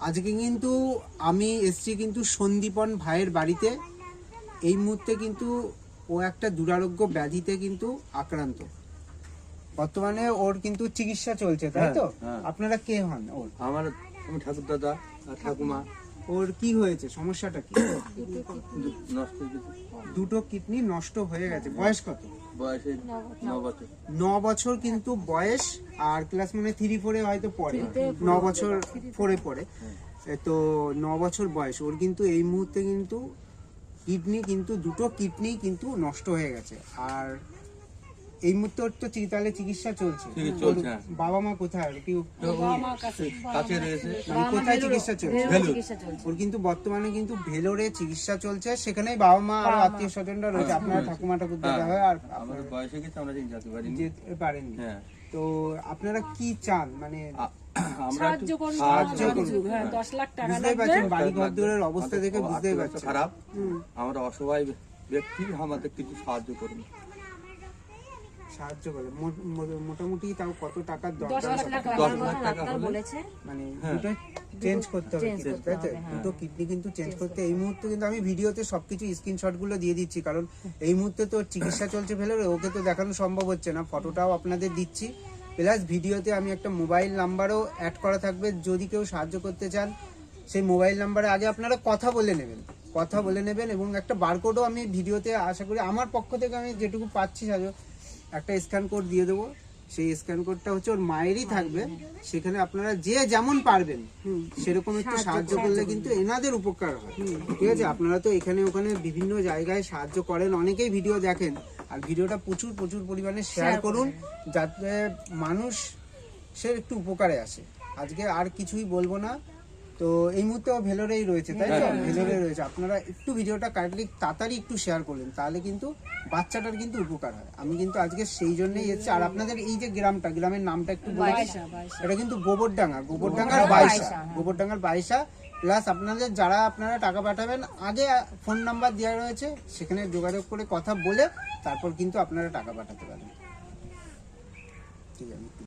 আজকে কিন্তু আমি এসছি কিন্তু সন্দীপন ভাইয়ের বাড়িতে। এই মুহূর্তে কিন্তু ও একটা দুরারোগ্য ব্যাধিতে কিন্তু আক্রান্ত। বর্তমানে ওর কিন্তু চিকিৎসা চলছে, তাই তো? আপনারা কে হন ওর? আমি ঠাকুর দাদা আর ঠাকুমা। ওর কি হয়েছে, সমস্যাটা কি? দুটো কিডনি নষ্ট হয়ে গেছে। বয়স কত? বয়সে 9 বছর। 9 বছর কিন্তু বয়স। আর ক্লাস মানে 3-4 হয়তো পড়ে, 9 বছর 4-এ পড়ে। তো 9 বছর বয়স ওর, কিন্তু এই মুহূর্তে কিন্তু কিডনি কিন্তু দুটো কিডনি কিন্তু নষ্ট হয়ে গেছে। আর এই মুহূর্তে ওর তো তাহলে চিকিৎসা চলছে। বাবা মা কোথায়? কাছে রয়েছে। কোথায় চিকিৎসা চলছে? ওর কিন্তু বর্তমানে কিন্তু ভেলোরে চিকিৎসা চলছে। সেখানেই বাবা মা আর আত্মীয় স্বজনরা রয়েছে। আপনার ঠাকুমা ঠাকুর দাদা হয় আর আমাদের বয়সে গেছে, আমরা যেতে পারিনি। যেতে পারেননি। তো আপনারা কি চান? মানে আমরা সাহায্য করুন, 10 লাখ টাকা বুঝতেই পারছেন বাড়ি ঘর দূরের অবস্থা দেখে বুঝতেই পারছেন খারাপ। আমরা অসহায় ব্যক্তি, আমাদের কিছু সাহায্য করুন। সাহায্য করে মোটামুটি তাও কত টাকার 10 দরকার? লাখ টাকা বলেছে। মানে দুটো চেঞ্জ করতে হবে, তাই তো? দুটো কিডনি কিন্তু চেঞ্জ করতে। এই মুহূর্তে কিন্তু আমি ভিডিওতে সবকিছু স্ক্রিনশট গুলো দিয়ে দিচ্ছি, কারণ এই মুহূর্তে তো চিকিৎসা চলছে ভেলোরে, ওকে তো দেখানো সম্ভব হচ্ছে না। ফটোটাও আপনাদের দিচ্ছি, প্লাস ভিডিওতে আমি একটা মোবাইল নাম্বারও অ্যাড করা থাকবে। যদি কেউ সাহায্য করতে চান সেই মোবাইল নাম্বারে আগে আপনারা কথা বলে নেবেন এবং একটা বারকোডও আমি ভিডিওতে আশা করি আমার পক্ষ থেকে আমি যেটুকু পাচ্ছি একটা স্ক্যান কোড দিয়ে দেবো। সেই স্ক্যান কোডটা হচ্ছে ওর মায়েরই থাকবে। সেখানে আপনারা যে যেমন পারবেন সেরকম একটু সাহায্য করলে কিন্তু এনাদের উপকার হয়। ঠিক আছে? আপনারা তো এখানে ওখানে বিভিন্ন জায়গায় সাহায্য করেন, অনেকেই ভিডিও দেখেন, আর ভিডিওটা প্রচুর পরিমাণে শেয়ার করুন, যাতে মানুষ সে একটু উপকারে আসে। আজকে আর কিছুই বলবো না। তো এই মুহূর্তে ভেলোরেই রয়েছে, তাই তো? ভেলোরে রয়েছে। আপনারা একটু ভিডিওটা তাড়াতাড়ি একটু শেয়ার করলেন, তাহলে কিন্তু বাচ্চাটার কিন্তু উপকার হয়। আমি কিন্তু আজকে সেই জন্যই এসেছি। আর আপনাদের এই যে গ্রামের নামটা একটু বলে, এটা কিন্তু গোবরডাঙ্গার বাইশা। প্লাস আপনাদের যারা আপনারা টাকা পাঠাবেন, আগে ফোন নাম্বার দেওয়া রয়েছে, সেখানে যোগাযোগ করে কথা বলে তারপর কিন্তু আপনারা টাকা পাঠাতে পারেন। ঠিক আছে?